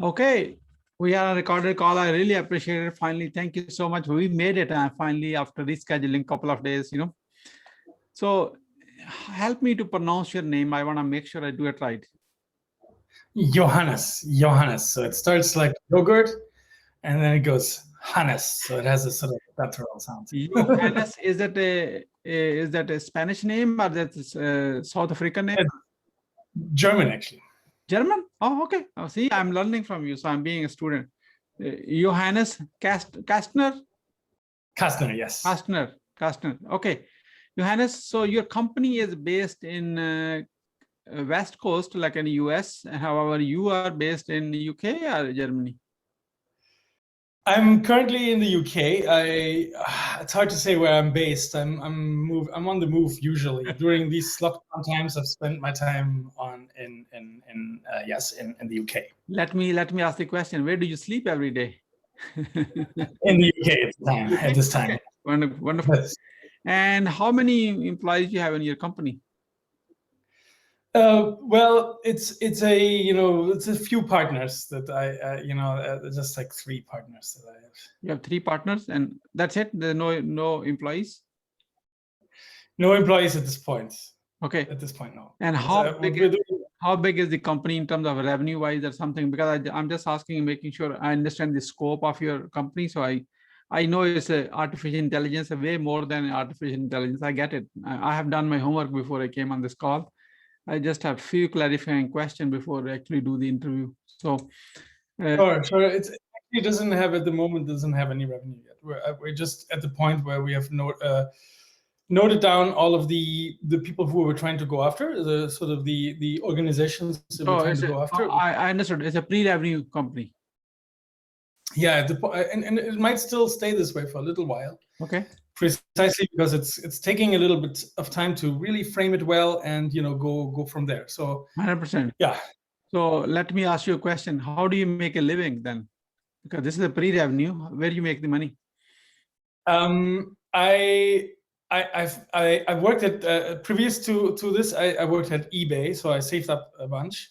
Okay, we are on a recorded call. I really appreciate it. Finally, thank you so much. We made it finally after rescheduling couple of days, So help me to pronounce your name. I want to make sure I do it right. Johannes. So it starts like yogurt and then it goes Hannes. So it has a sort of guttural sound. Johannes, is that a Spanish name or that's a South African name? German, actually. German? Oh, okay. Oh, see, I'm learning from you, so I'm being a student. Johannes Castner? Castner, yes. Castner. Okay. Johannes, so your company is based in West Coast, like in the US. However, you are based in the UK or Germany? I'm currently in the UK. It's hard to say where I'm based. I'm on the move usually. During these lockdown times, I've spent my time in the UK. Let me ask the question. Where do you sleep every day? In the UK at this time. Okay. Wonderful. Yes. And how many employees do you have in your company? Well, it's a few partners that I just like 3 partners that I have. You have 3 partners, and that's it. There's no employees. No employees at this point. Okay. At this point, no. And how big is the company in terms of revenue wise or something? Because I'm just asking, making sure I understand the scope of your company. So I know it's artificial intelligence, way more than artificial intelligence. I get it. I have done my homework before I came on this call. I just have few clarifying questions before I actually do the interview. So sure. It actually doesn't have at the moment any revenue yet. We're just at the point where we have noted down all of the people who we're trying to go after, the sort of the organizations that we're trying to go after. I understood. It's a pre-revenue company. Yeah, and it might still stay this way for a little while. Okay. Precisely because it's taking a little bit of time to really frame it well and go from there. So 100%. Yeah. So let me ask you a question. How do you make a living then? Because this is a pre-revenue. Where do you make the money? I worked at previous to this. I worked at eBay, so I saved up a bunch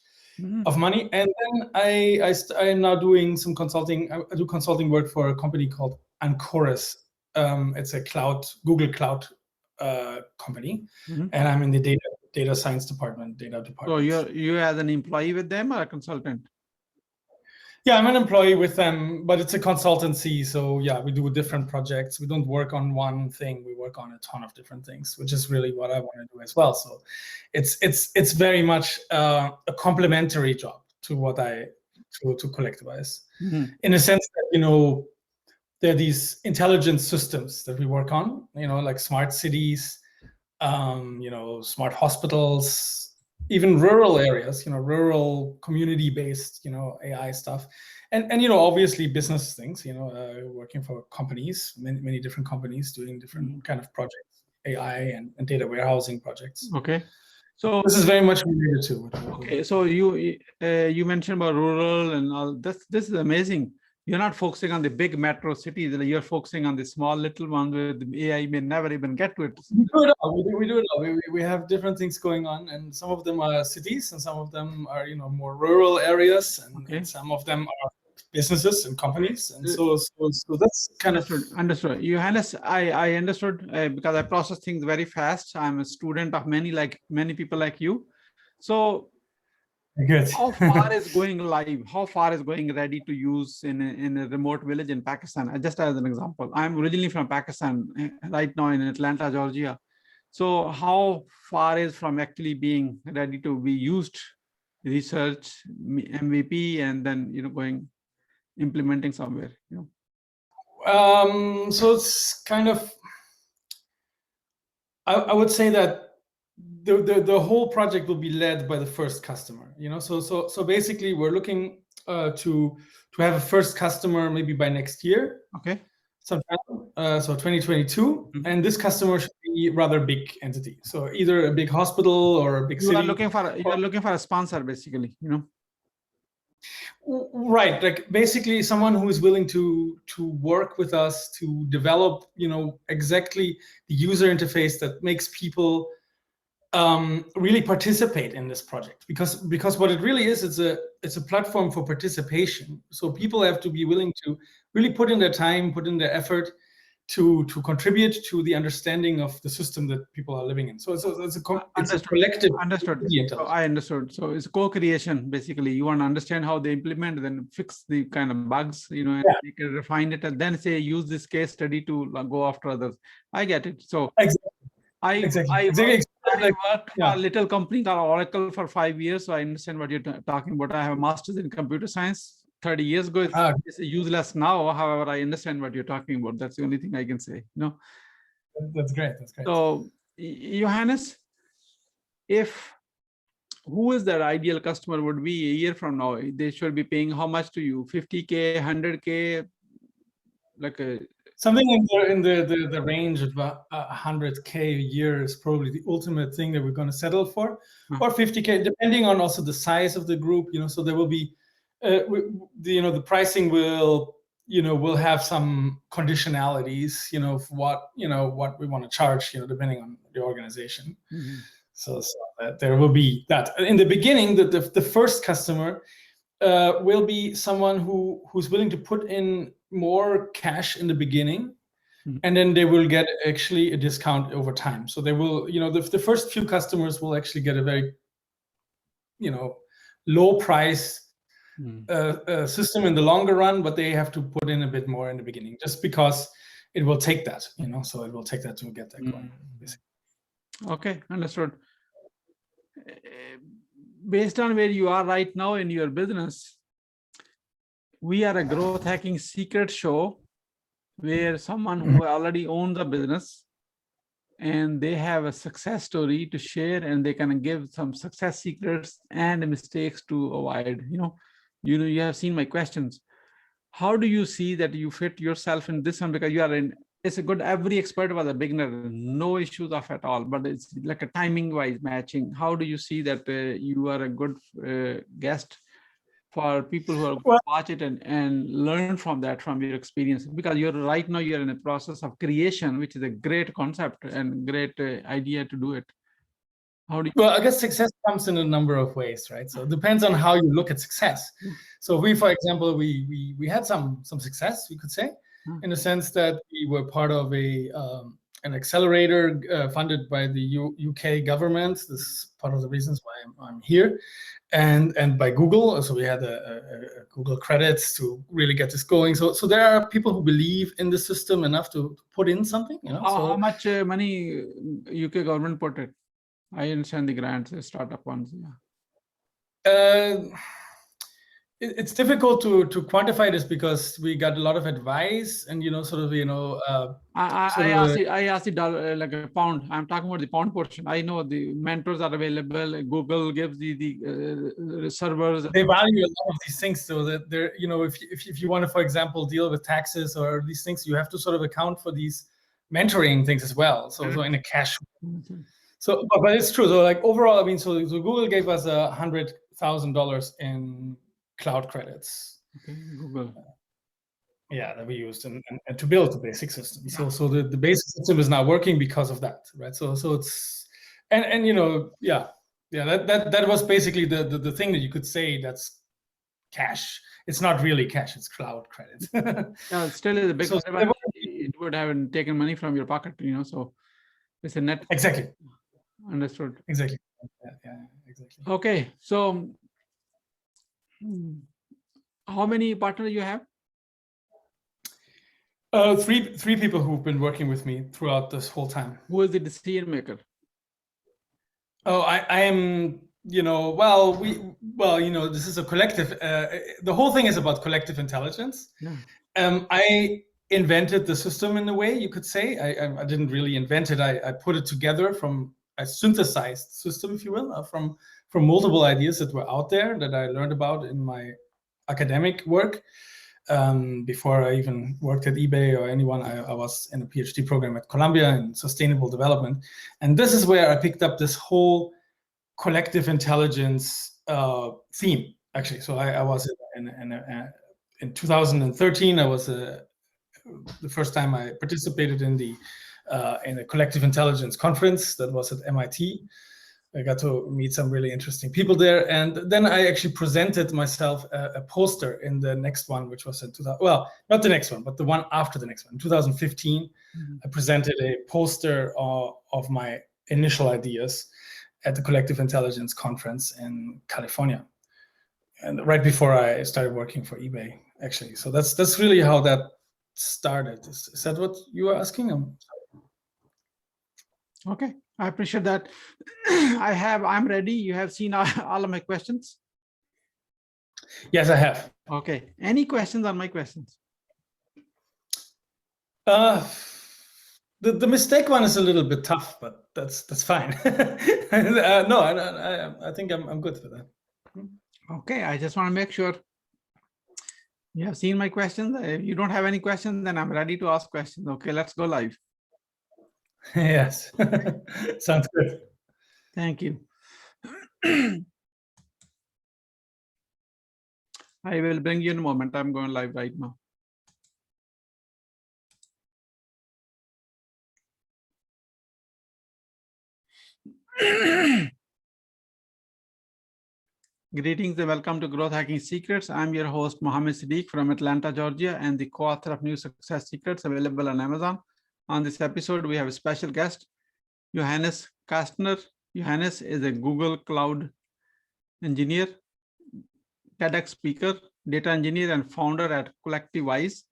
of money, and then I am now doing some consulting. I do consulting work for a company called Ancoris. It's a Google Cloud company, and I'm in the data science department, data department. So you as an employee with them or a consultant? Yeah, I'm an employee with them, but it's a consultancy. So yeah, we do different projects. We don't work on one thing. We work on a ton of different things, which is really what I want to do as well. So it's very much a complementary job to what to Collectivize, in a sense that there are these intelligent systems that we work on, like smart cities, smart hospitals, even rural areas, rural community-based, AI stuff, and obviously business things, working for companies, many different companies doing different kind of projects, AI and data warehousing projects. Okay. So this is very much related to. Okay, so you mentioned about rural and all. This is amazing. You're not focusing on the big metro cities. You're focusing on the small little ones where the AI may never even get to it. We do it all. We do it all. We have different things going on, and some of them are cities, and some of them are more rural areas, and some of them are businesses and companies, and so that's kind of understood. Johannes, I understood because I process things very fast. I'm a student of many people like you. So good. How far is going live? How far is going ready to use in a remote village in Pakistan? Just as an example, I'm originally from Pakistan, right now in Atlanta, Georgia. So how far is from actually being ready to be used, research, MVP, and then implementing somewhere? So it's kind of, I would say that the whole project will be led by the first customer. So basically we're looking to have a first customer maybe by next year. Okay. Sometime, so 2022, and this customer should be rather big entity. So either a big hospital or a big city. You are looking for a sponsor, basically. Right, like basically someone who is willing to work with us to develop, exactly the user interface that makes people really participate in this project, because what it really is, it's a platform for participation. So people have to be willing to really put in their time, put in their effort to contribute to the understanding of the system that people are living in. So it's a collective. Understood. So I understood. So it's co-creation, basically. You want to understand how they implement, then fix the kind of bugs, you know, and you can refine it, and then say use this case study to go after others. I get it. So I worked for a little company called Oracle for 5 years, so I understand what you're talking about. I have a master's in computer science. 30 years ago, it's useless now. However, I understand what you're talking about. That's the only thing I can say. You know. That's great. That's great. So, Johannes, who is that ideal customer would be a year from now? They should be paying how much to you? 50K, 100K, like a something in the range of 100K a year is probably the ultimate thing that we're going to settle for, or 50K, depending on also the size of the group. You know, so there will be, the pricing will, will have some conditionalities. You know, what we want to charge. You know, depending on the organization. Mm-hmm. So that there will be that in the beginning. The first customer will be someone who's willing to put in more cash in the beginning, and then they will get actually a discount over time. So they will, the first few customers will actually get a very, low price system in the longer run, but they have to put in a bit more in the beginning, just because it will take that, so it will take that to get that going. Basically. Okay, understood. Based on where you are right now in your business, we are a growth hacking secret show where someone who already owns the business and they have a success story to share, and they can give some success secrets and mistakes to avoid. You have seen my questions. How do you see that you fit yourself in this one? Because you are it's a good, every expert was a beginner, no issues of at all, but it's like a timing wise matching. How do you see that you are a good guest for people who are watch it and learn from your experience? Because right now you're in a process of creation, which is a great concept and great idea to do it. Well, I guess success comes in a number of ways, right? So it depends on how you look at success. So for example, we had some success, we could say, in the sense that we were part of an accelerator funded by the UK government. This is part of the reasons why I'm here, and by Google. So we had a Google credits to really get this going. So there are people who believe in the system enough to put in something. How much money UK government put it? I understand the grants, the startup ones. It's difficult to quantify this, because we got a lot of advice, and I asked the dollar, like a pound. I'm talking about the pound portion. I know the mentors are available. Google gives the servers. They value a lot of these things, so that they're, if you want to, for example, deal with taxes or these things, you have to sort of account for these mentoring things as well. So in a cash. So, but it's true. So, like, overall, I mean, so Google gave us $100,000 in cloud credits. Okay, Google. That we used and to build the basic system. So the basic system is now working because of that, right? So it's and that was basically the thing that you could say that's cash. It's not really cash; it's cloud credits. No, it still is a big. It would have taken money from your pocket, So it's a net. Exactly. Understood. Exactly. Yeah, exactly. Okay, so how many partners you have? 3 people who've been working with me throughout this whole time. Who is the decision maker? Oh, I am. This is a collective. The whole thing is about collective intelligence. Yeah. I invented the system in a way, you could say. I didn't really invent it. I put it together from a synthesized system, if you will, from multiple ideas that were out there that I learned about in my academic work. Before I even worked at eBay or anyone, I was in a PhD program at Columbia in sustainable development. And this is where I picked up this whole collective intelligence theme, actually. So I was in 2013, I was the first time I participated in a collective intelligence conference that was at MIT. I got to meet some really interesting people there. And then I actually presented myself a poster in the next one, which was in 2000, well, not the next one, but the one after the next one. In 2015, I presented a poster of my initial ideas at the Collective Intelligence Conference in California. And right before I started working for eBay, actually. So that's really how that started. Is that what you were asking? Okay, I appreciate that. I'm ready. You have seen all of my questions? Yes, I have. Okay, any questions on my questions? The mistake one is a little bit tough, but that's fine. No, I think I'm good for that. Okay, I just want to make sure you have seen my questions. If you don't have any questions, then I'm ready to ask questions. Okay, let's go live. Yes, sounds good. Thank you. I will bring you in a moment. I'm going live right now. Greetings and welcome to Growth Hacking Secrets. I'm your host, Mohammed Siddique from Atlanta, Georgia, and the co-author of New Success Secrets available on Amazon. On this episode, we have a special guest, Johannes Castner. Johannes is a Google Cloud engineer, TEDx speaker, data engineer, and founder at Collective Wise.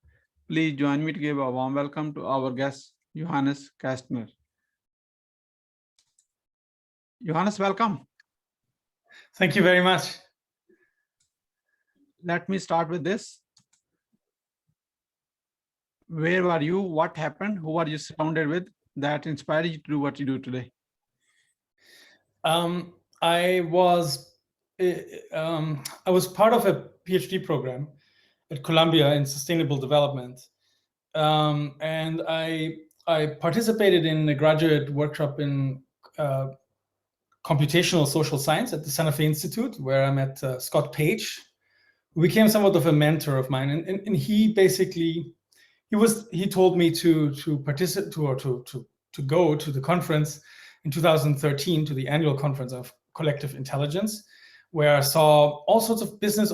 Please join me to give a warm welcome to our guest, Johannes Castner. Johannes, welcome. Thank you very much. Let me start with this. Where were you? What happened? Who are you surrounded with that inspired you to do what you do today? I was part of a PhD program at Columbia in sustainable development, and I participated in a graduate workshop in computational social science at the Santa Fe Institute, where I met Scott Page, who became somewhat of a mentor of mine, and he basically he told me to participate to go to the conference in 2013, to the annual conference of Collective Intelligence, where I saw all sorts of business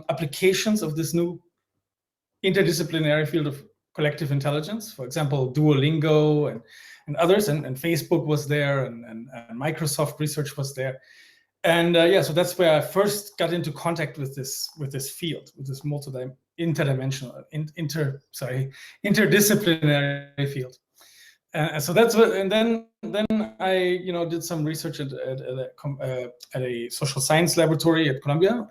applications of this new interdisciplinary field of collective intelligence. For example, Duolingo and others, and Facebook was there, and Microsoft Research was there. And so that's where I first got into contact with this field, with this interdisciplinary field. So that's what, and then I did some research at a social science laboratory at Columbia,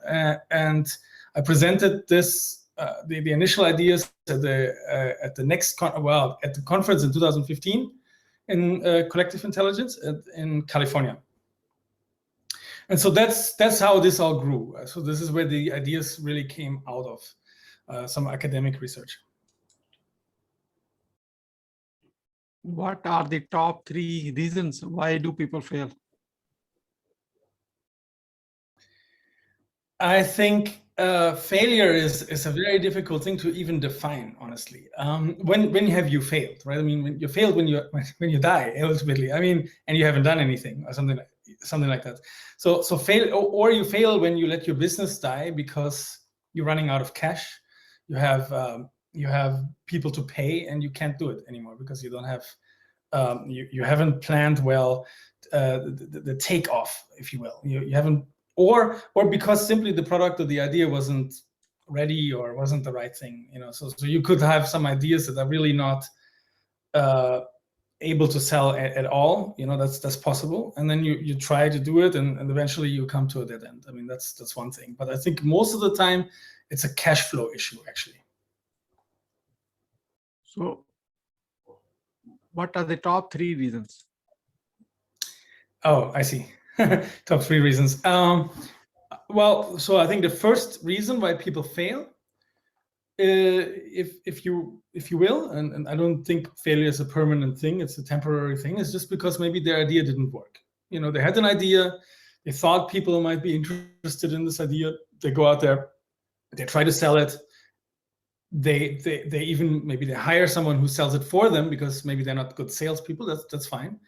and I presented this the initial ideas at the conference in 2015 in Collective Intelligence in California. And so that's how this all grew. So this is where the ideas really came out of some academic research. What are the top 3 reasons why do people fail? I think failure is a very difficult thing to even define, honestly. When have you failed, right? I mean, when you failed when you die, ultimately. I mean, and you haven't done anything or something like that. So fail, or you fail when you let your business die because you're running out of cash. You have people to pay and you can't do it anymore because you don't have you haven't planned well the takeoff, if you will. You haven't, or because simply the product or the idea wasn't ready or wasn't the right thing. So you could have some ideas that are really not able to sell at all. That's possible, and then you try to do it, and eventually you come to a dead end. I mean, that's one thing, but I think most of the time it's a cash flow issue, actually. So what are the top 3 reasons? Oh, I see. Top 3 reasons. Well, so I think the first reason why people fail, if you will, and I don't think failure is a permanent thing, it's a temporary thing, it's just because maybe their idea didn't work. They had an idea, they thought people might be interested in this idea, they go out there, they try to sell it, they even maybe they hire someone who sells it for them because maybe they're not good salespeople, that's fine.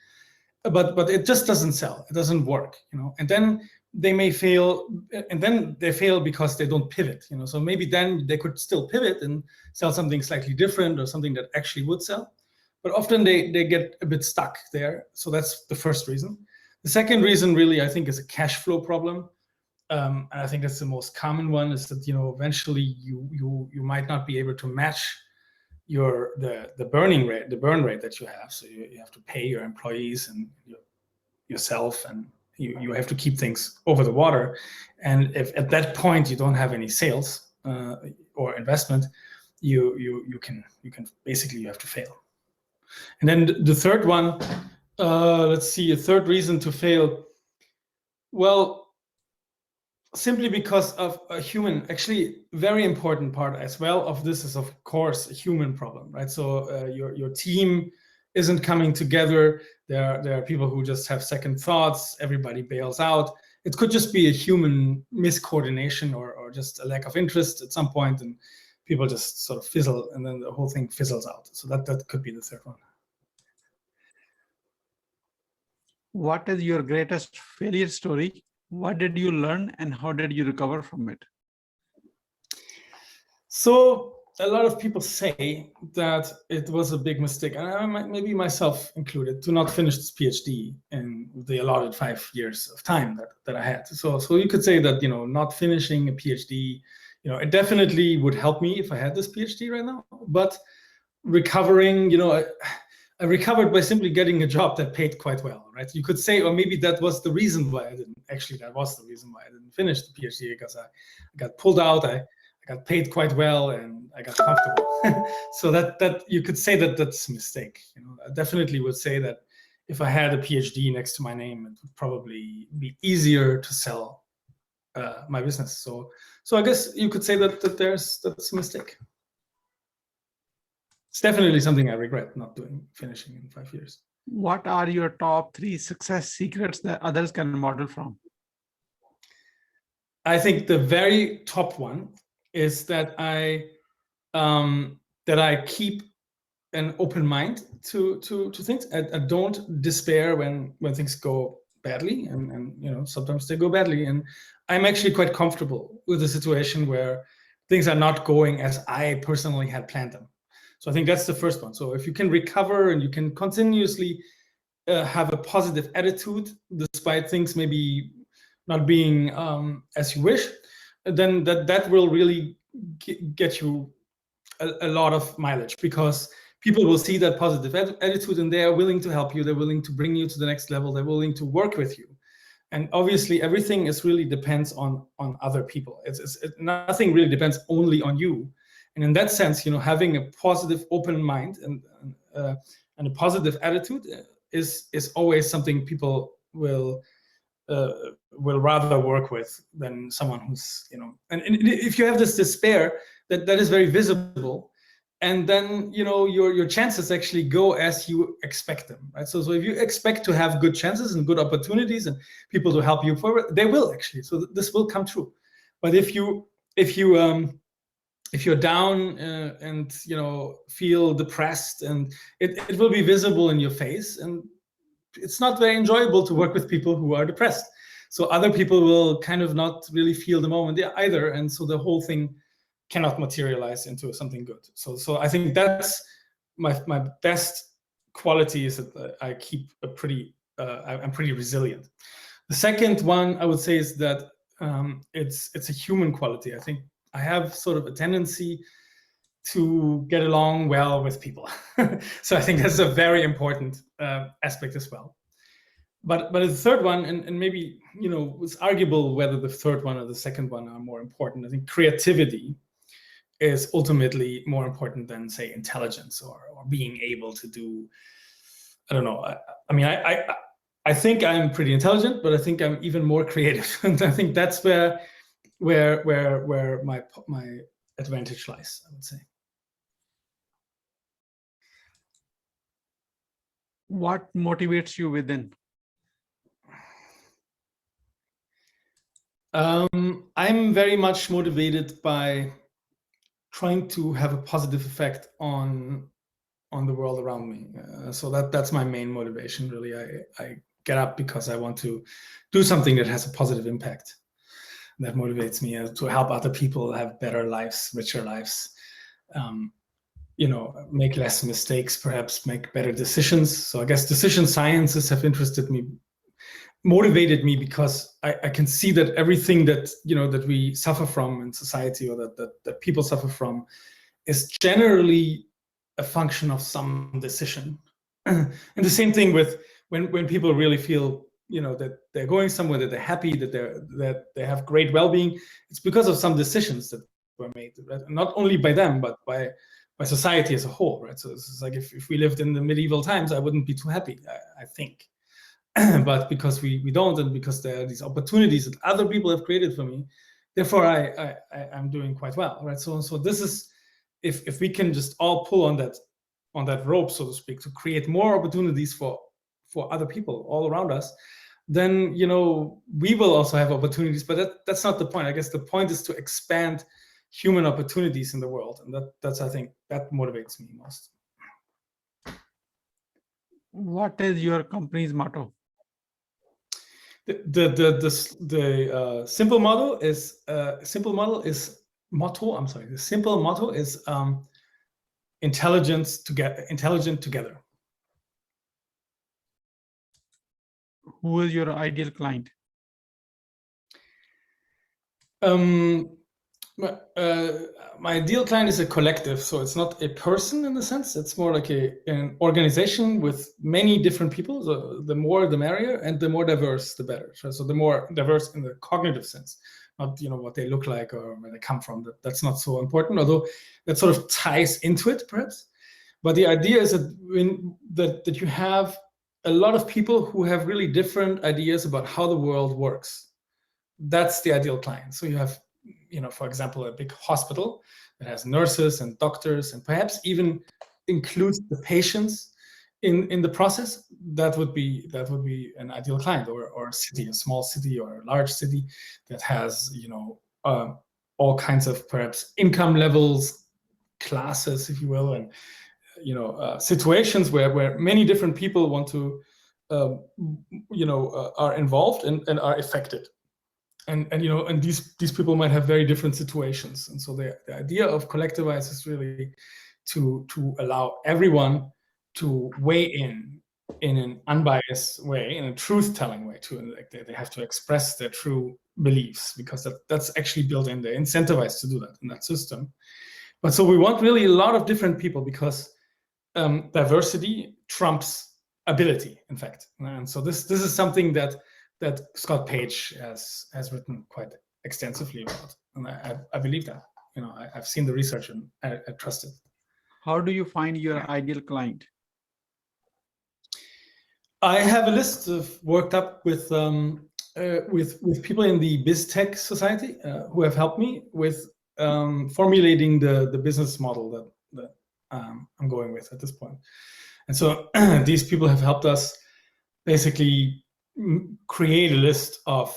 but it just doesn't sell. It doesn't work, and then they may fail, and then they fail because they don't pivot, so maybe then they could still pivot and sell something slightly different or something that actually would sell, but often they get a bit stuck there. So that's the first reason. The second reason really, I think, is a cash flow problem, and I think that's the most common one, is that eventually you might not be able to match the burn rate that you have. So you have to pay your employees and yourself, and you have to keep things over the water. And if at that point you don't have any sales or investment, you can basically, you have to fail. And then the third one, let's see, a third reason to fail. Well, simply because of a human, actually very important part as well of this is, of course, a human problem, right? So your team isn't coming together. There are people who just have second thoughts. Everybody bails out. It could just be a human miscoordination or just a lack of interest at some point, and people just sort of fizzle, and then the whole thing fizzles out. So that could be the third one. What is your greatest failure story? What did you learn and how did you recover from it? So a lot of people say that it was a big mistake, and I might, maybe myself included, to not finish this PhD in the allotted 5 years of time that I had. So you could say that, not finishing a PhD, it definitely would help me if I had this PhD right now. But recovering, I recovered by simply getting a job that paid quite well, right? You could say, or maybe that was the reason why I didn't. Actually, that was the reason why I didn't finish the PhD, because I got pulled out. I got paid quite well, and I got comfortable. So that you could say that that's a mistake. I definitely would say that if I had a PhD next to my name, it would probably be easier to sell my business. So I guess you could say that that's a mistake. It's definitely something I regret not finishing in 5 years. What are your top 3 success secrets that others can model from? I think the very top one is that I keep an open mind to things. I don't despair when things go badly, and sometimes they go badly, and I'm actually quite comfortable with a situation where things are not going as I personally had planned them. So I think that's the first one. So if you can recover and you can continuously have a positive attitude despite things maybe not being as you wish, then that will really get you a lot of mileage, because people will see that positive attitude and they are willing to help you. They're willing to bring you to the next level. They're willing to work with you. And obviously, everything really depends on other people. Nothing really depends only on you. And in that sense, having a positive, open mind and a positive attitude is always something people will rather work with than someone who's, and if you have this despair that is very visible, and then your chances actually go as you expect them, right? So if you expect to have good chances and good opportunities and people to help you forward, they will actually. So this will come true. But if you're down and feel depressed, and it will be visible in your face, and it's not very enjoyable to work with people who are depressed. So other people will kind of not really feel the moment either, and so the whole thing cannot materialize into something good. So I think that's my best quality, is that I keep I'm pretty resilient. The second one I would say is that it's a human quality. I think I have sort of a tendency to get along well with people. So I think that's a very important aspect as well. But the third one, and maybe it's arguable whether the third one or the second one are more important. I think creativity is ultimately more important than, say, intelligence or being able to do, I don't know. I think I'm pretty intelligent, but I think I'm even more creative. And I think that's where my advantage lies, I would say. What motivates you within? I'm very much motivated by trying to have a positive effect on on the world around me. So that's my main motivation, really. I get up because I want to do something that has a positive impact. That motivates me to help other people have better lives, richer lives, make less mistakes, perhaps make better decisions. So I guess decision sciences have motivated me because I can see that everything that that we suffer from in society, or that people suffer from, is generally a function of some decision. And the same thing with when people really feel that they're going somewhere, that they're happy, that they have great well-being. It's because of some decisions that were made, right? Not only by them, but by society as a whole, right? So it's like if we lived in the medieval times, I wouldn't be too happy, I think. But because we don't, and because there are these opportunities that other people have created for me, therefore I'm doing quite well, right? So this is, if we can just all pull on that rope, so to speak, to create more opportunities for other people all around us, then we will also have opportunities. But that's not the point. I guess the point is to expand human opportunities in the world, and that's I think that motivates me most. What is your company's motto? The simple motto is intelligent together. Who is your ideal client? My ideal client is a collective, so it's not a person in the sense. It's more like an organization with many different people. So the more the merrier, and the more diverse the better. So the more diverse in the cognitive sense, not what they look like or where they come from. That's not so important, although that sort of ties into it perhaps. But the idea is that you have a lot of people who have really different ideas about how the world works. That's the ideal client. So you have, for example, a big hospital that has nurses and doctors, and perhaps even includes the patients in the process. That would be an ideal client, or a city, a small city or a large city that has all kinds of perhaps income levels, classes, if you will, and situations where many different people want to are involved and are affected. And these people might have very different situations. And so the idea of Collectivize is really to allow everyone to weigh in an unbiased way, in a truth-telling way too. Like they have to express their true beliefs, because that's actually built in. They're incentivized to do that in that system. But so we want really a lot of different people, because diversity trumps ability, in fact. And so this is something that Scott Page has written quite extensively about, and I believe that. I've seen the research and I trust it. How do you find your ideal client? I have a list worked up with people in the BizTech society who have helped me with formulating the business model that I'm going with at this point. And so these people have helped us basically create a list of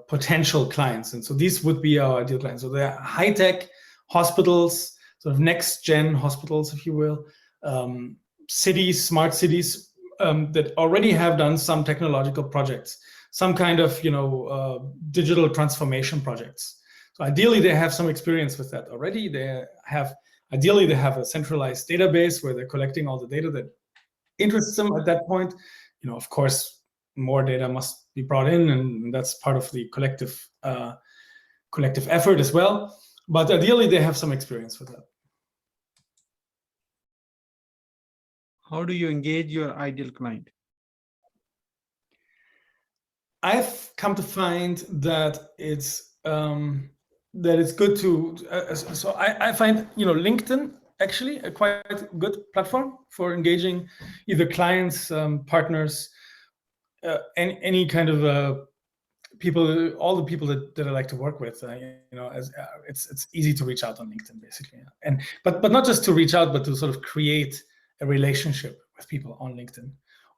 potential clients. And so these would be our ideal clients. So they're high-tech hospitals, sort of next-gen hospitals, if you will, cities, smart cities that already have done some technological projects, some kind of digital transformation projects. So ideally, they have some experience with that already. Ideally, they have a centralized database where they're collecting all the data that interests them at that point. Of course, more data must be brought in, and that's part of the collective effort as well. But ideally, they have some experience with that. How do you engage your ideal client? I've come to find that it's good to. So I find LinkedIn actually a quite good platform for engaging either clients, partners, any kind of people, all the people that I like to work with. It's easy to reach out on LinkedIn, basically, but not just to reach out, but to sort of create a relationship with people on LinkedIn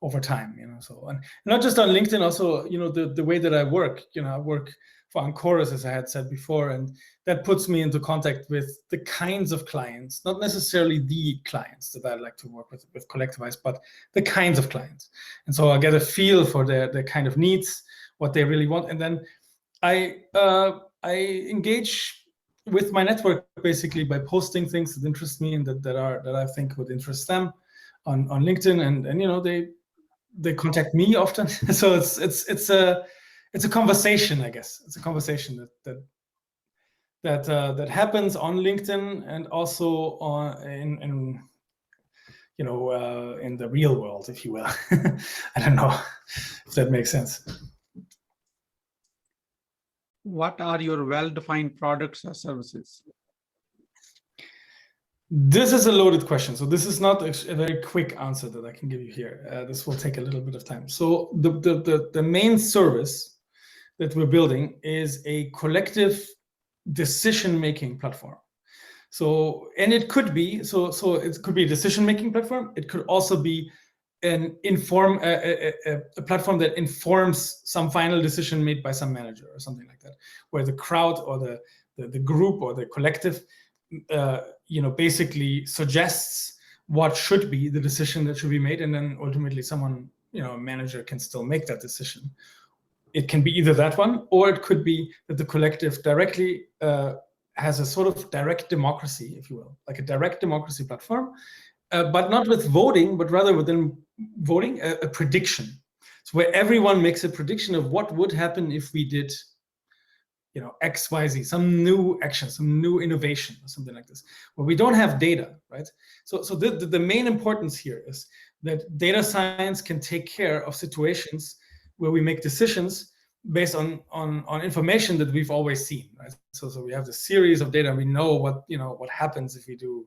over time. So, and not just on LinkedIn, also the way that I work. I work Ancoris, as I had said before, and that puts me into contact with the kinds of clients, not necessarily the clients that I like to work with Collectivize, but the kinds of clients. And so I get a feel for their kind of needs, what they really want, and then I engage with my network basically by posting things that interest me and that I think would interest them on LinkedIn, and you know, they contact me often. So it's a conversation, I guess. It's a conversation that happens on LinkedIn and also in you know, in the real world, if you will. I don't know if that makes sense. What are your well-defined products or services? This is a loaded question. So this is not a very quick answer that I can give you here. This will take a little bit of time. So the main service that we're building is a collective decision-making platform. So, and it could be, so it could be a decision-making platform. It could also be a platform that informs some final decision made by some manager or something like that, where the crowd or the group or the collective, you know, basically suggests what should be the decision that should be made, and then ultimately someone, you know, a manager can still make that decision. It can be either that one, or it could be that the collective directly has a sort of direct democracy, if you will, like a direct democracy platform, but not with voting, but rather within voting, a prediction. So where everyone makes a prediction of what would happen if we did, you know, X, Y, Z, some new action, some new innovation, or something like this, where we don't have data, right? So the main importance here is that data science can take care of situations where we make decisions based on information that we've always seen, right? So we have the series of data, and we know what, you know, what happens if we do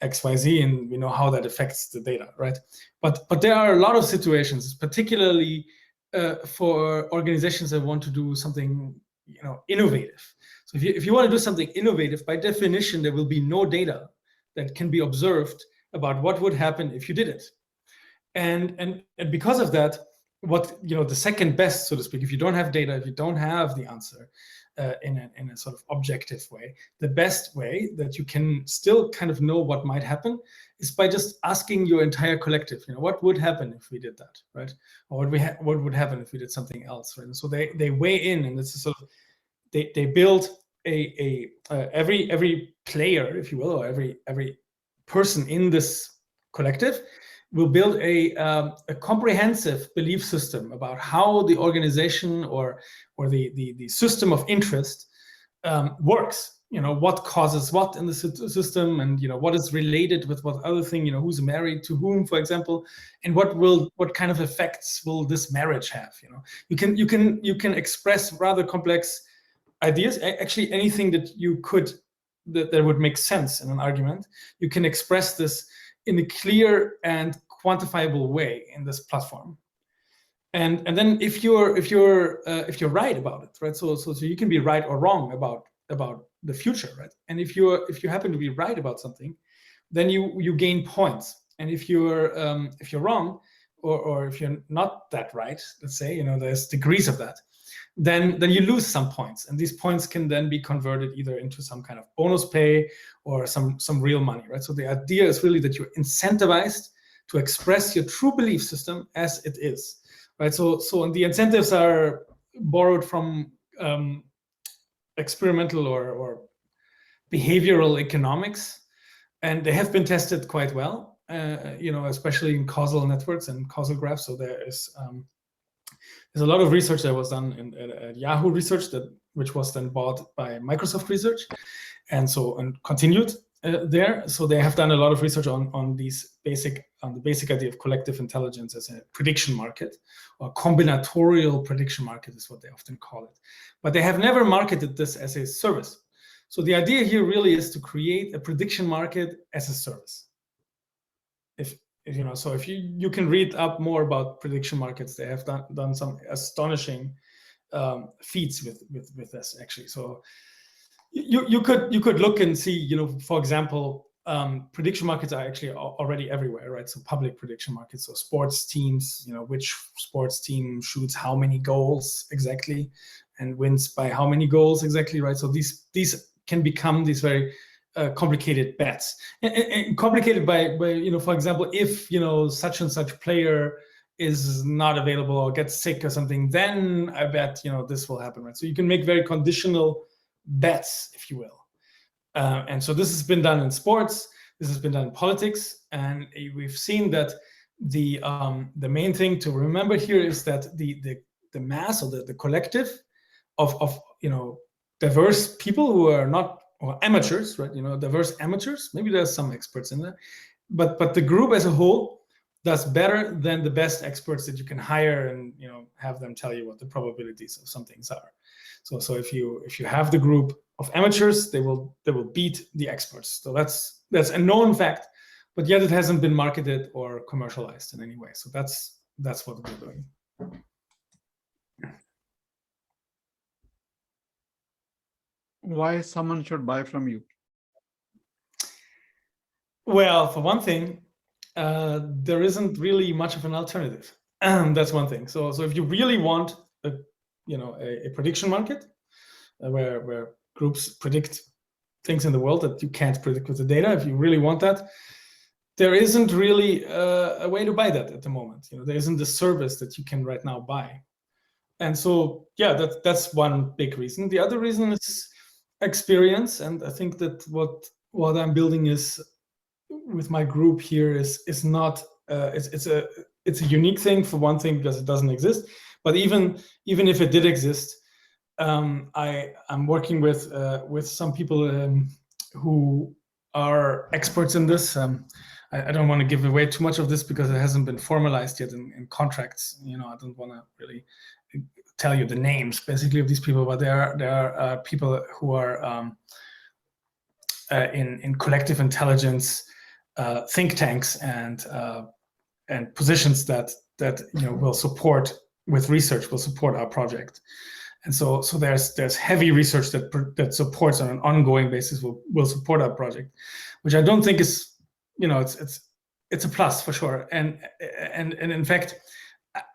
X, Y, Z, and we know how that affects the data, right? But there are a lot of situations, particularly for organizations that want to do something, you know, innovative. So if you want to do something innovative, by definition, there will be no data that can be observed about what would happen if you did it. And because of that, what, you know, the second best, so to speak, if you don't have data, if you don't have the answer in a sort of objective way, the best way that you can still kind of know what might happen is by just asking your entire collective, you know, what would happen if we did that, right? Or what would happen if we did something else, right? And so they weigh in, and it's a sort of, they build every player, if you will, or every person in this collective will build a comprehensive belief system about how the organization or the system of interest works. You know, what causes what in the system, and, you know, what is related with what other thing, you know, who's married to whom, for example, and what kind of effects will this marriage have. You know, you can express rather complex ideas. Actually, anything that you could that would make sense in an argument, you can express this in a clear and quantifiable way in this platform. And then if you're right about it, right? So you can be right or wrong about the future, right? And if you happen to be right about something, then you gain points. And if you're wrong, or if you're not that right, let's say, you know, there's degrees of that, then you lose some points, and these points can then be converted either into some kind of bonus pay or some real money, right? So the idea is really that you're incentivized to express your true belief system as it is, right? So the incentives are borrowed from experimental or behavioral economics, and they have been tested quite well, you know, especially in causal networks and causal graphs. So there's a lot of research that was done at Yahoo Research, which was then bought by Microsoft Research, and continued there. So they have done a lot of research on the basic idea of collective intelligence as a prediction market, or combinatorial prediction market is what they often call it. But they have never marketed this as a service. So the idea here really is to create a prediction market as a service. You know, so if you can read up more about prediction markets, they have done some astonishing feats with this, actually. So you could look and see, you know, for example, prediction markets are actually already everywhere, right? So public prediction markets, so sports teams, you know, which sports team shoots how many goals exactly, and wins by how many goals exactly, right? So these can become these very complicated bets, and complicated by for example, if such and such player is not available or gets sick or something, then I bet this will happen, right? So you can make very conditional bets, if you will. And so this has been done in sports, this has been done in politics, and we've seen that the main thing to remember here is that the mass or the collective of diverse people who are not, or amateurs, right? Diverse amateurs. Maybe there's some experts in there, but the group as a whole does better than the best experts that you can hire and have them tell you what the probabilities of some things are. So if you have the group of amateurs, they will beat the experts. So that's a known fact, but yet it hasn't been marketed or commercialized in any way. So that's what we're doing. Why someone should buy from you? Well, for one thing, there isn't really much of an alternative. That's one thing. So if you really want a prediction market where groups predict things in the world that you can't predict with the data, if you really want that, there isn't really a way to buy that at the moment. There isn't a service that you can right now buy. And so, yeah, that's one big reason. The other reason is experience. And I think that what I'm building is with my group here is not it's a unique thing, for one thing, because it doesn't exist. But even if it did exist, I'm working with some people who are experts in this. I don't want to give away too much of this because it hasn't been formalized yet in contracts. I don't want to really tell you the names basically of these people, but there are people who are in collective intelligence think tanks and positions that will support with research, will support our project. And so there's heavy research that supports on an ongoing basis will support our project, which I don't think is it's a plus for sure. And in fact,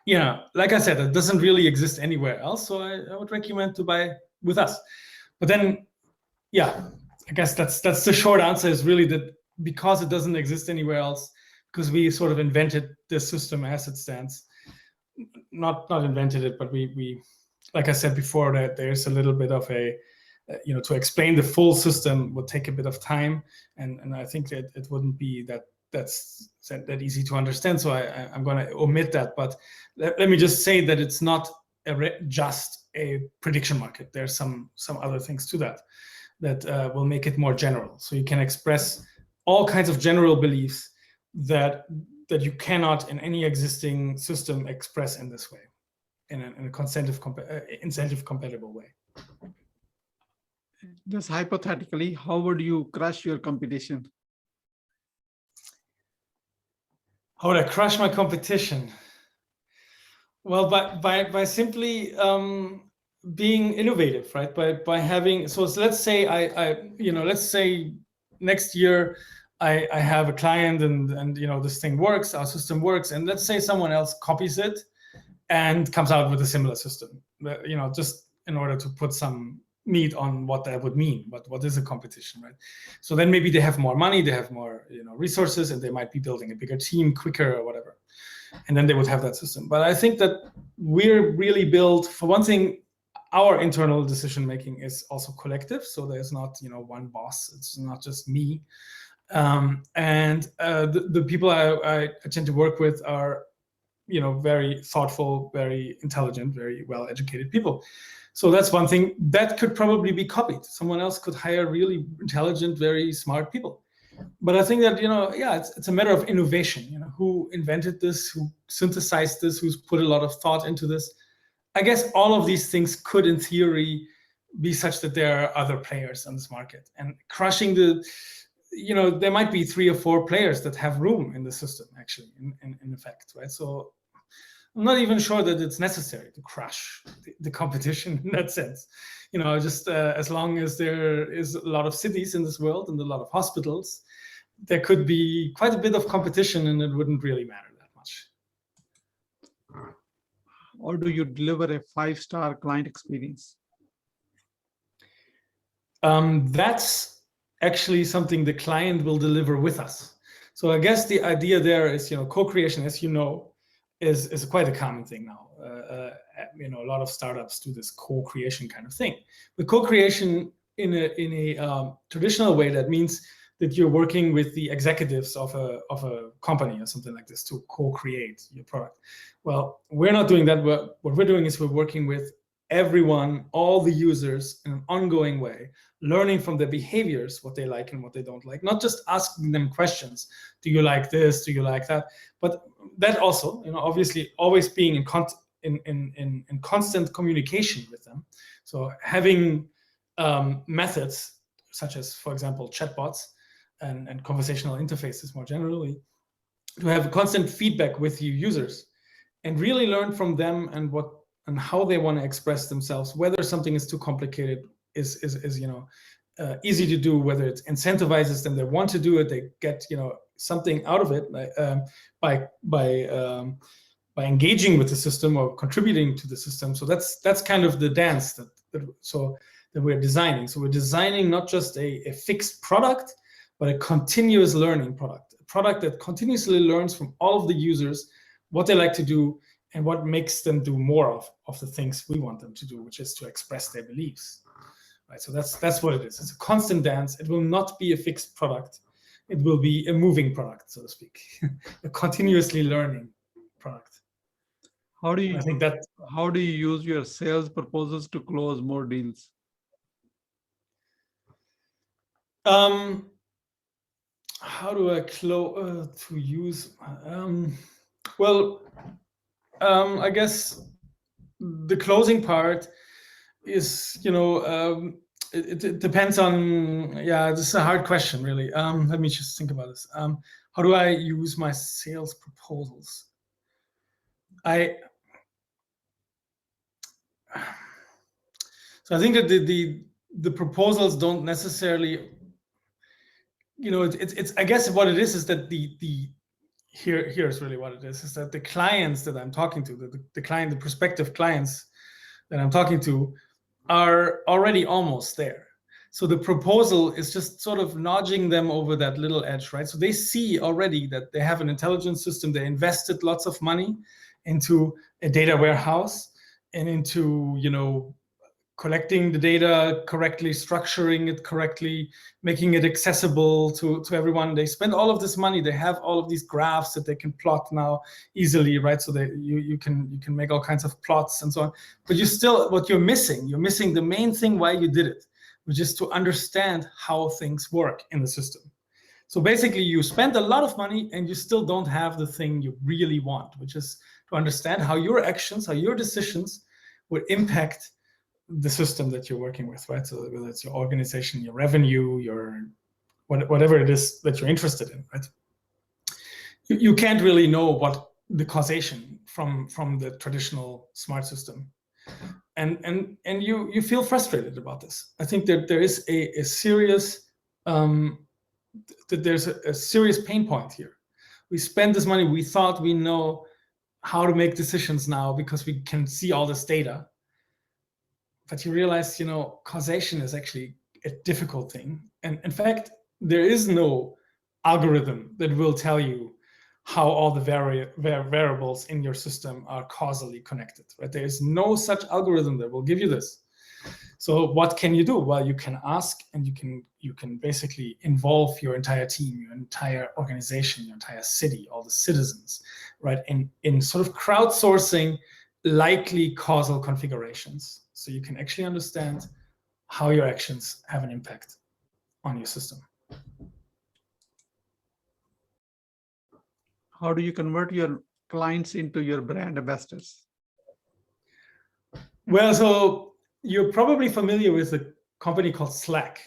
like I said, it doesn't really exist anywhere else. So I would recommend to buy with us. But then, yeah, I guess that's the short answer, is really that because it doesn't exist anywhere else, because we sort of invented this system as it stands. Not invented it, but we like I said before, that there's a little bit of a to explain the full system would take a bit of time, and I think that it wouldn't be that easy to understand. So I'm going to omit that. But let me just say that it's not just a prediction market. There's some other things to that will make it more general. So you can express all kinds of general beliefs that you cannot in any existing system express in this way, in a incentive compatible way. Just hypothetically, how would you crush your competition? How would I crush my competition? Well, by simply being innovative, right? By having, so let's say let's say next year I have a client and this thing works, our system works, and let's say someone else copies it and comes out with a similar system, just in order to put some meat on what that would mean. What is a competition, right? So then maybe they have more money, they have more resources, and they might be building a bigger team quicker or whatever, and then they would have that system. But I think that we're really built, for one thing, our internal decision making is also collective. So there's not one boss. It's not just me. And the people I tend to work with are very thoughtful, very intelligent, very well-educated people. So that's one thing that could probably be copied. Someone else could hire really intelligent, very smart people. But I think that it's a matter of innovation. Who invented this? Who synthesized this? Who's put a lot of thought into this? I guess all of these things could, in theory, be such that there are other players on this market, and crushing there might be 3 or 4 players that have room in the system, actually, in effect, right? So I'm not even sure that it's necessary to crush the competition in that sense. Just as long as there is a lot of cities in this world and a lot of hospitals, there could be quite a bit of competition, and it wouldn't really matter that much. or do you deliver a 5-star client experience? That's actually something the client will deliver with us. So I guess the idea there is, co-creation, as you know, is quite a common thing now. A lot of startups do this co-creation kind of thing. But co-creation in a traditional way, that means that you're working with the executives of a company or something like this to co-create your product. Well, we're not doing that. What we're doing is we're working with everyone, all the users, in an ongoing way, learning from their behaviors, what they like and what they don't like, not just asking them questions. Do you like this? Do you like that? But that also, obviously always being in constant communication with them. So having methods such as, for example, chatbots and conversational interfaces more generally, to have constant feedback with your users and really learn from them and how they want to express themselves, whether something is too complicated, is easy to do, whether it incentivizes them, they want to do it, they get something out of it by engaging with the system or contributing to the system. So that's kind of the dance that we're designing. So we're designing not just a fixed product, but a continuous learning product, a product that continuously learns from all of the users what they like to do and what makes them do more of the things we want them to do, which is to express their beliefs. Right? So that's what it is. It's a constant dance. It will not be a fixed product. It will be a moving product, so to speak, a continuously learning product. How do you use your sales proposals to close more deals? How do I to use? I guess the closing part is, it depends on, this is a hard question, really. Let me just think about this. How do I use my sales proposals? So I think that the proposals don't necessarily, it's I guess what it is that here's really what it is that the clients that I'm talking to, the prospective clients that I'm talking to, are already almost there. So the proposal is just sort of nudging them over that little edge, right? So they see already that they have an intelligent system. They invested lots of money into a data warehouse and into, collecting the data correctly, structuring it correctly, making it accessible to everyone. They spend all of this money. They have all of these graphs that they can plot now easily, right? So that you can make all kinds of plots and so on. But you're missing the main thing why you did it, which is to understand how things work in the system. So basically, you spend a lot of money and you still don't have the thing you really want, which is to understand how your actions, how your decisions would impact the system that you're working with, right? So whether it's your organization, your revenue, your whatever it is that you're interested in, right? You can't really know what the causation from the traditional smart system, and you feel frustrated about this. I think that there is a serious there's a serious pain point here. We spend this money. We thought we know how to make decisions now because we can see all this data. But you realize, causation is actually a difficult thing. And in fact, there is no algorithm that will tell you how all the variables in your system are causally connected, right? There is no such algorithm that will give you this. So what can you do? Well, you can ask, and you can basically involve your entire team, your entire organization, your entire city, all the citizens, right? In sort of crowdsourcing likely causal configurations. So you can actually understand how your actions have an impact on your system. How do you convert your clients into your brand ambassadors? Well, so you're probably familiar with a company called Slack.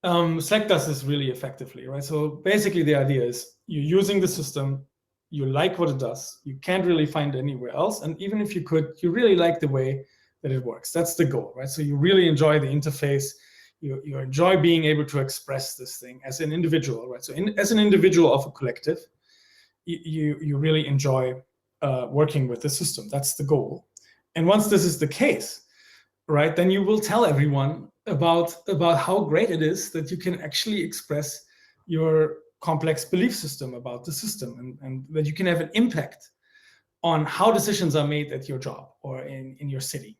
Slack does this really effectively, right? So basically the idea is you're using the system, you like what it does, you can't really find it anywhere else. And even if you could, you really like the way that it works. That's the goal, right? So you really enjoy the interface. You enjoy being able to express this thing as an individual, right? So as an individual of a collective, you really enjoy working with the system. That's the goal. And once this is the case, right, then you will tell everyone about how great it is that you can actually express your complex belief system about the system, and that you can have an impact on how decisions are made at your job or in your city,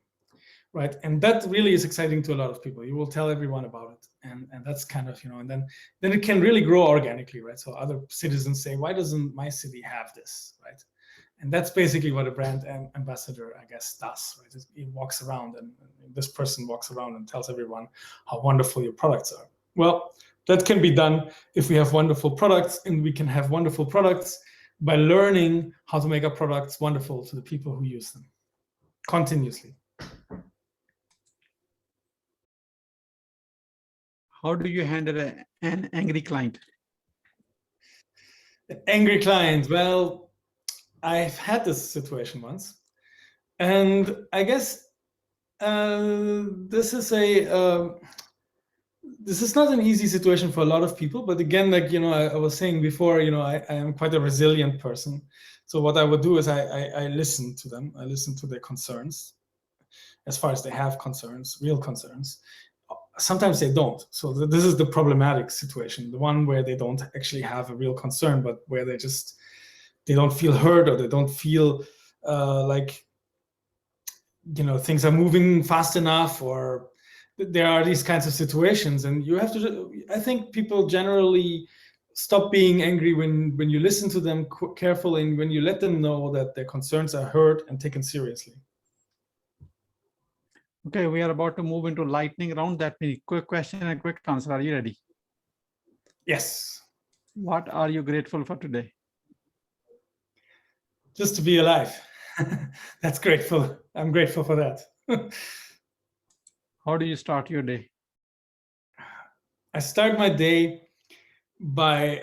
right? And that really is exciting to a lot of people. You will tell everyone about it, and that's kind of, and then it can really grow organically, right? So other citizens say, why doesn't my city have this, right? And that's basically what a brand ambassador, I guess, does, right? It walks around, and this person walks around and tells everyone how wonderful your products are. Well, that can be done if we have wonderful products, and we can have wonderful products by learning how to make our products wonderful to the people who use them continuously. How do you handle an angry client? An angry client, well, I've had this situation once, and I guess this is not an easy situation for a lot of people. But again, like I was saying before, I am quite a resilient person. So what I would do is I listen to them. I listen to their concerns, as far as they have concerns, real concerns. Sometimes they don't. So this is the problematic situation, the one where they don't actually have a real concern, but where they don't feel heard, or they don't feel like things are moving fast enough, or there are these kinds of situations. And you have to, I think people generally stop being angry when you listen to them carefully, and when you let them know that their concerns are heard and taken seriously. Okay, we are about to move into lightning round. That means quick question and quick answer. Are you ready? Yes. What are you grateful for today? Just to be alive. That's grateful. I'm grateful for that. How do you start your day? I start my day by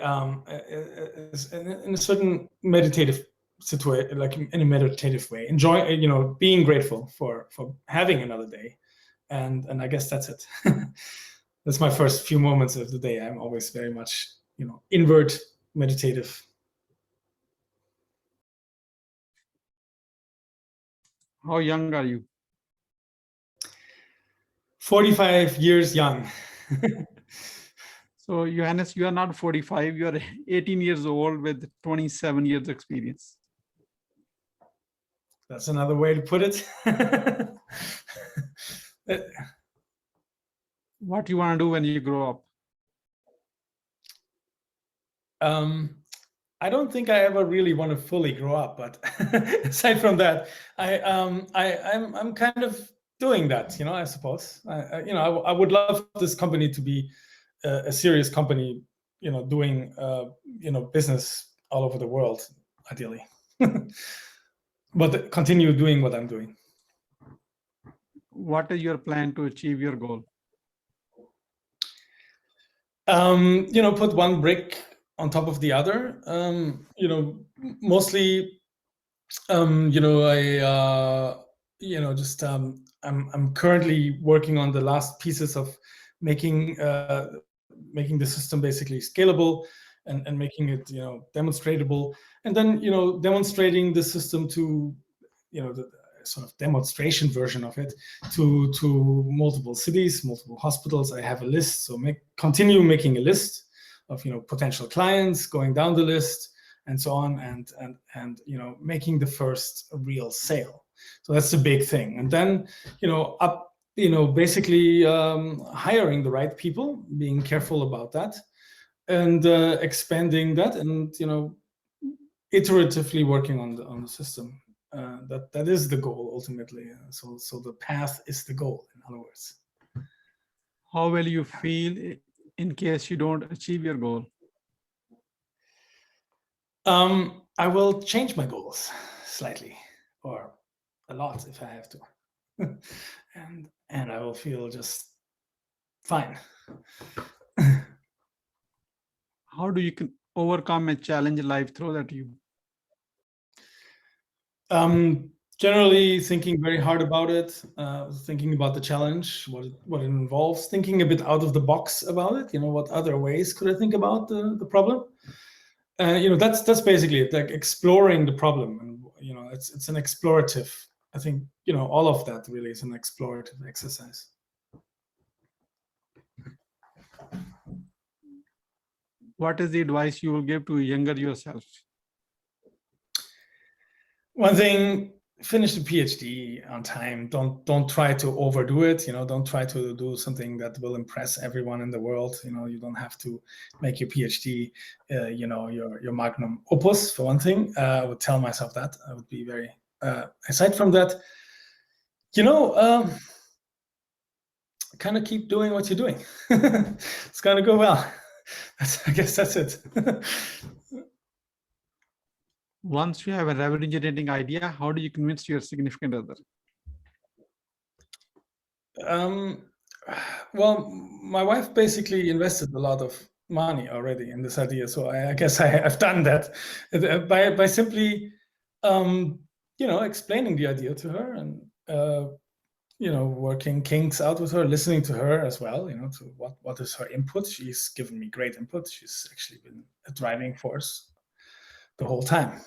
in a certain meditative situation, like in a meditative way, enjoying, being grateful for having another day, and I guess that's it. That's my first few moments of the day. I'm always very much, inward meditative. How young are you? 45 years young. So Johannes, you are not 45, you are 18 years old with 27 years experience. That's another way to put it. What do you want to do when you grow up? I don't think I ever really want to fully grow up, but aside from that, I'm kind of doing that, I suppose. I would love this company to be a serious company, doing business all over the world, ideally. But continue doing what I'm doing. What is your plan to achieve your goal? Put one brick on top of the other. Mostly, I'm currently working on the last pieces of making the system basically scalable and making it, demonstratable, and then, demonstrating the system to, the sort of demonstration version of it to multiple cities, multiple hospitals. I have a list, so continue making a list of, potential clients, going down the list, and so on, and making the first real sale. So that's the big thing. And then, basically hiring the right people, being careful about that, and expanding that, and iteratively working on the system. That is the goal ultimately. So the path is the goal, in other words. How will you feel in case you don't achieve your goal? I will change my goals slightly, or a lot if I have to, and I will feel just fine. How do you overcome a challenge life throws at you? Generally thinking very hard about it, thinking about the challenge, what it involves, thinking a bit out of the box about it. What other ways could I think about the problem? That's basically it, like exploring the problem, and it's an explorative. I think, all of that really is an explorative exercise. What is the advice you will give to younger yourself? One thing, finish the PhD on time. Don't try to overdo it. Don't try to do something that will impress everyone in the world. You don't have to make your PhD, your magnum opus, for one thing. I would tell myself that. I would be very, aside from that, kind of keep doing what you're doing. It's going to go well. I guess that's it. Once you have a revenue-generating idea, how do you convince your significant other? Well, my wife basically invested a lot of money already in this idea, so I guess I've done that by simply, explaining the idea to her and working kinks out with her, listening to her as well. To what is her input. She's given me great input. She's actually been a driving force the whole time.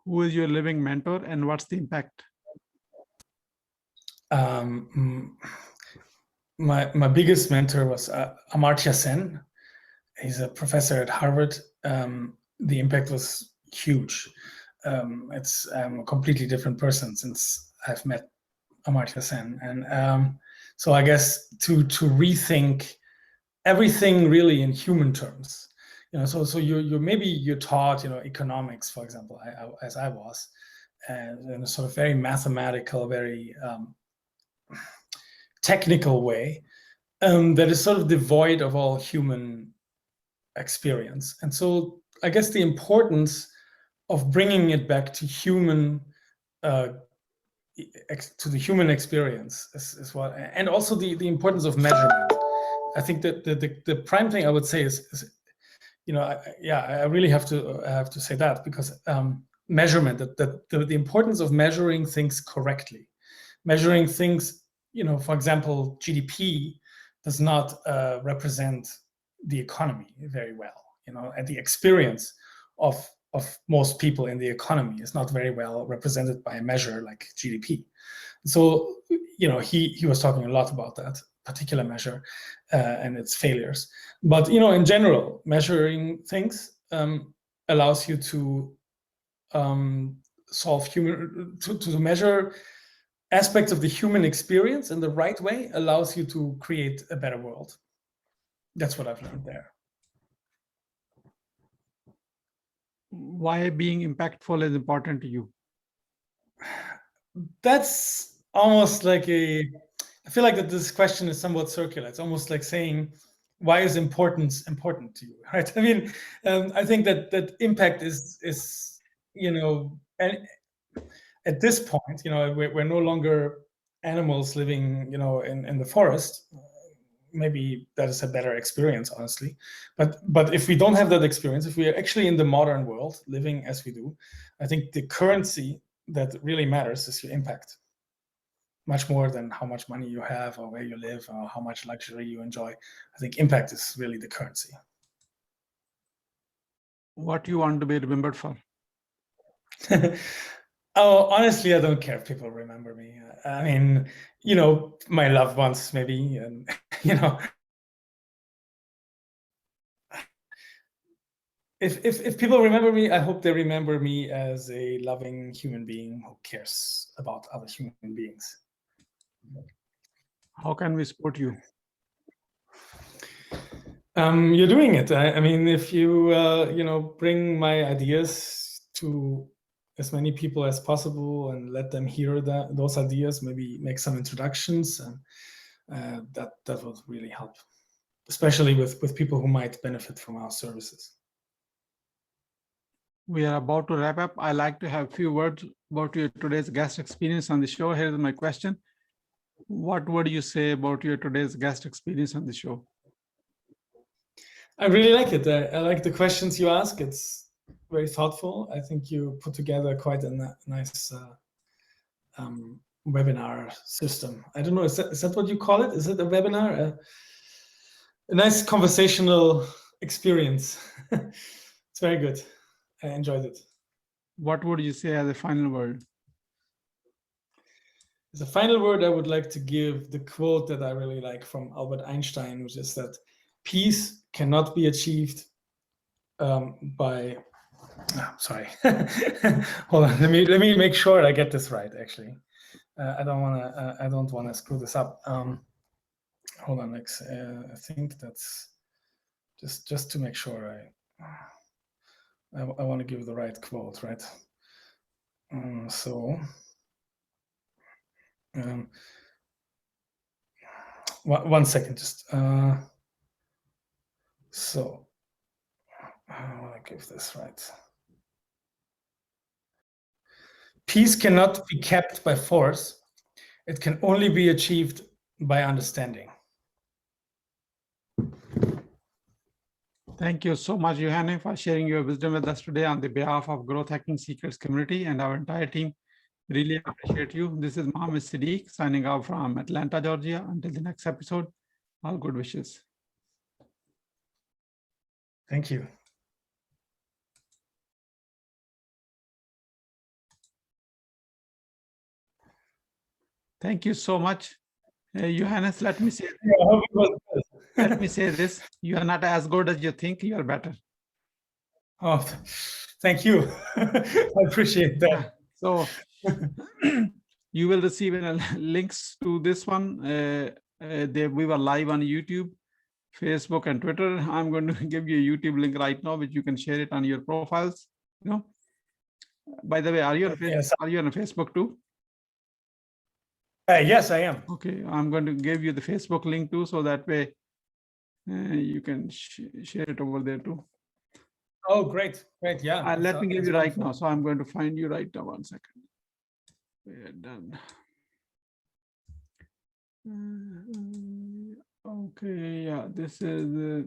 Who is your living mentor and what's the impact? My biggest mentor was Amartya Sen. He's a professor at Harvard. The impact was huge. I'm a completely different person since I've met Amartya Sen, and so I guess to rethink everything really in human terms. So you're taught, economics, for example, as I was, in a sort of very mathematical, very technical way that is sort of devoid of all human experience. And so I guess the importance of bringing it back to human, to the human experience is what, and also the importance of measurement. I think that the prime thing I would say is I really have to say that, because measurement, that the importance of measuring things correctly, measuring things, for example, GDP does not represent the economy very well, and the experience of most people in the economy is not very well represented by a measure like GDP. So, he was talking a lot about that particular measure and its failures. But, in general, measuring things allows you to to measure aspects of the human experience in the right way, allows you to create a better world. That's what I've learned there. Why being impactful is important to you? That's almost like I feel like that this question is somewhat circular. It's almost like saying, why is importance important to you, right? I mean, I think that impact is and at this point, we're no longer animals living, in the forest. Maybe that is a better experience, honestly. But if we don't have that experience, if we are actually in the modern world living as we do, I think the currency that really matters is your impact, much more than how much money you have or where you live or how much luxury you enjoy. I think impact is really the currency. What do you want to be remembered for? Oh, honestly, I don't care if people remember me. I mean, my loved ones maybe, and if people remember me, I hope they remember me as a loving human being who cares about other human beings. How can we support you? You're doing it. I mean, if you bring my ideas to as many people as possible and let them hear those ideas, maybe make some introductions, and that would really help, especially with people who might benefit from our services. We are about to wrap up. I like to have a few words about your today's guest experience on the show. Here's my question. What would you say about your today's guest experience on the show? I really like it. I like the questions you ask. It's very thoughtful. I think you put together quite a nice webinar system. I don't know, is that what you call it? Is it a webinar? A nice conversational experience. It's very good. I enjoyed it. What would you say as a final word? As a final word, I would like to give the quote that I really like from Albert Einstein, which is that peace cannot be achieved by. Oh, sorry. Hold on. Let me make sure I get this right. Actually, I don't want to screw this up. Hold on. I think that's just to make sure I want to give the right quote, right? One second, just so I want to give this right. Peace cannot be kept by force. It can only be achieved by understanding. Thank you so much, Johannes, for sharing your wisdom with us today on the behalf of Growth Hacking Secrets community and our entire team. Really appreciate you. This is Mohammed Siddique signing off from Atlanta, Georgia. Until the next episode, all good wishes. Thank you. Thank you so much. Johannes, let me say this. You are not as good as you think. You are better. Oh, thank you. I appreciate that. Yeah. So you will receive links to this one. We were live on YouTube, Facebook, and Twitter. I'm going to give you a YouTube link right now, which you can share it on your profiles. You know. By the way, are you on Yes. Are you on Facebook too? Yes, I am. Okay, I'm going to give you the Facebook link too, so that way you can share it over there too. Oh, great. Yeah. Let me give you right now. So I'm going to find you right now. 1 second. We're done. Okay, yeah, this is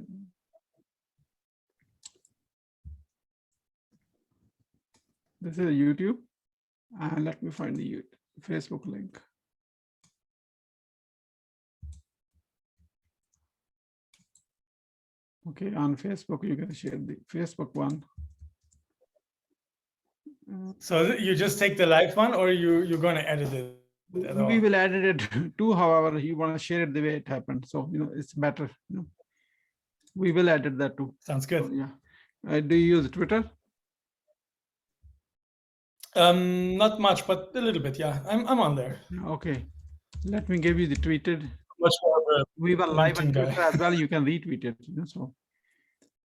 YouTube, and let me find the Facebook link. Okay, on Facebook you can share the Facebook one. So you just take the live one, or you're going to edit it? We will edit it too. However, you want to share it the way it happened, so it's better. We will edit that too. Sounds good. So, yeah. Do you use Twitter? Not much, but a little bit. Yeah, I'm on there. Okay, let me give you the tweeted. Much more. We were live on Twitter as well. You can retweet it. So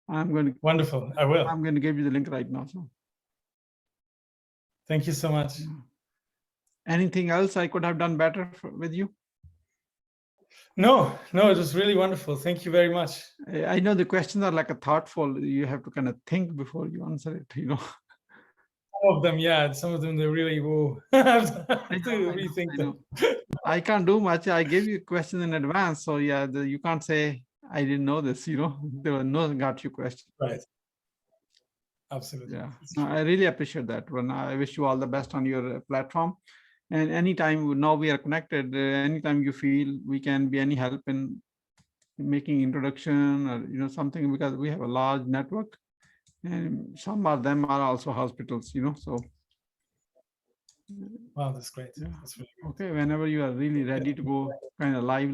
I'm going to. Wonderful. I will. I'm going to give you the link right now. So. Thank you so much. Anything else I could have done better with you? No, it was really wonderful. Thank you very much. I know the questions are like a thoughtful. You have to kind of think before you answer it. Some of them, yeah. Some of them, they really woo. I have to rethink them. I can't do much. I gave you questions in advance, so yeah, you can't say I didn't know this. There were no got you questions. Right. Absolutely. Yeah, no, I really appreciate that. When I wish you all the best on your platform, and anytime now we are connected, anytime you feel we can be any help in making introduction or something, because we have a large network, and some of them are also hospitals. So. Wow, that's great. Yeah. That's really good. Okay, whenever you are really ready to go kind of live,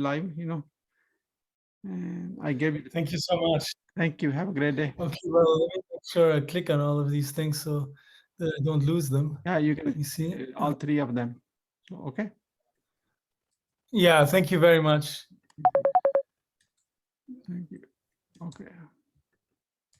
and I gave you. Thank you so much. Thank you. Have a great day. Okay, well, let me make sure I click on all of these things so that I don't lose them. Yeah, you can. You see all three of them. Okay. Yeah, thank you very much. Thank you. Okay.